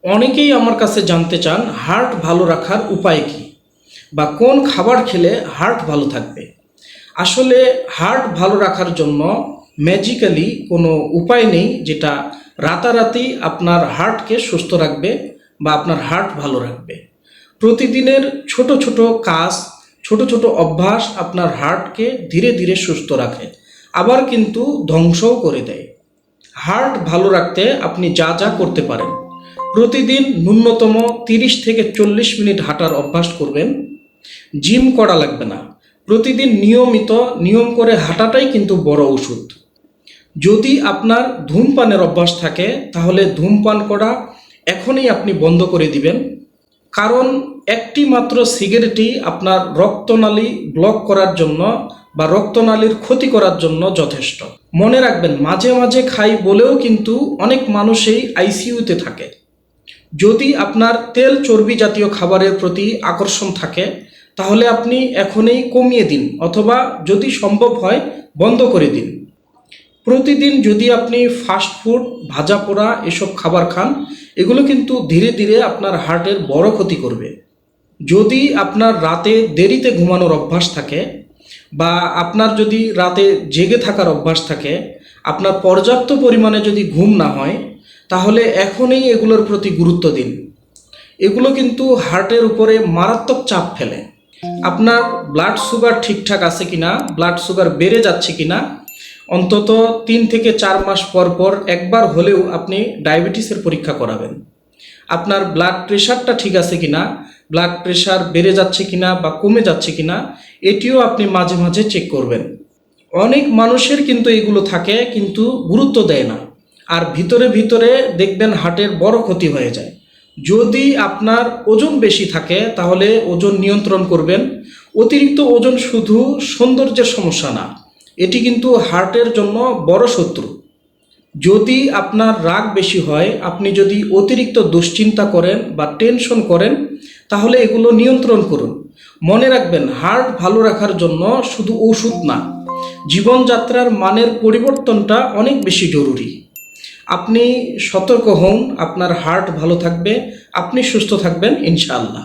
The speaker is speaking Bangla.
অনেকেই আমার কাছে জানতে চান হার্ট ভালো রাখার উপায় কি বা কোন খাবার খেলে হার্ট ভালো থাকবে। আসলে হার্ট ভালো রাখার জন্য ম্যাজিক্যালি কোনো উপায় নেই যেটা রাতারাতি আপনার হার্টকে সুস্থ রাখবে বা আপনার হার্ট ভালো রাখবে। প্রতিদিনের ছোট ছোট কাজ, ছোট ছোট অভ্যাস আপনার হার্টকে ধীরে ধীরে সুস্থ রাখে, আবার কিন্তু ধ্বংসও করে দেয়। হার্ট ভালো রাখতে আপনি যা যা করতে পারেন: প্রতিদিন ন্যূনতম 30 থেকে 40 মিনিট হাঁটার অভ্যাস করবেন। জিম করা লাগবে না, প্রতিদিন নিয়ম করে হাঁটাটাই কিন্তু বড় ওষুধ। যদি আপনার ধূমপানের অভ্যাস থাকে তাহলে ধূমপান করা এখনই আপনি বন্ধ করে দিবেন, কারণ একটি মাত্র সিগারেটই আপনার রক্তনালী ব্লক করার জন্য বা রক্তনালীর ক্ষতি করার জন্য যথেষ্ট। মনে রাখবেন, মাঝে মাঝে খাই বলেও কিন্তু অনেক মানুষই আইসিইউতে থাকে। যদি আপনার তেল চর্বি জাতীয় খাবারের প্রতি আকর্ষণ থাকে তাহলে আপনি এখনই কমিয়ে দিন, অথবা যদি সম্ভব হয় বন্ধ করে দিন। প্রতিদিন যদি আপনি ফাস্ট ফুড, ভাজা পোড়া এসব খাবার খান, এগুলো কিন্তু ধীরে ধীরে আপনার হার্টের বড় ক্ষতি করবে। যদি আপনার রাতে দেরিতে ঘুমানোর অভ্যাস থাকে বা আপনার যদি রাতে জেগে থাকার অভ্যাস থাকে, আপনার পর্যাপ্ত পরিমাণে যদি ঘুম না হয়, তাহলে এখনই এগুলোর প্রতি গুরুত্ব দিন। এগুলো কিন্তু হার্টের উপরে মারাত্মক চাপ ফেলে। আপনার ব্লাড সুগার ঠিকঠাক আছে কিনা, ব্লাড সুগার বেড়ে যাচ্ছে কিনা, অন্তত 3 থেকে 4 মাস পর পর একবার হলেও আপনি ডায়াবেটিসের পরীক্ষা করাবেন। আপনার ব্লাড প্রেশারটা ঠিক আছে কিনা, ব্লাড প্রেশার বেড়ে যাচ্ছে কিনা বা কমে যাচ্ছে কিনা, এটিও আপনি মাঝে মাঝে চেক করবেন। অনেক মানুষের কিন্তু এগুলো থাকে কিন্তু গুরুত্ব দেয় না, আর ভিতরে ভিতরে দেখবেন হার্টের বড় ক্ষতি হয়ে যায়। যদি আপনার ওজন বেশি থাকে তাহলে ওজন নিয়ন্ত্রণ করবেন। অতিরিক্ত ওজন শুধু সৌন্দর্যের সমস্যা না, এটি কিন্তু হার্টের জন্য বড় শত্রু। যদি আপনার রাগ বেশি হয়, আপনি যদি অতিরিক্ত দুশ্চিন্তা করেন বা টেনশন করেন, তাহলে এগুলো নিয়ন্ত্রণ করুন। মনে রাখবেন, হার্ট ভালো রাখার জন্য শুধু ওষুধ না, জীবনযাত্রার মানের পরিবর্তনটা অনেক বেশি জরুরি। আপনি সতর্ক হন, আপনার হার্ট ভালো থাকবে, আপনি সুস্থ থাকবেন ইনশাআল্লাহ।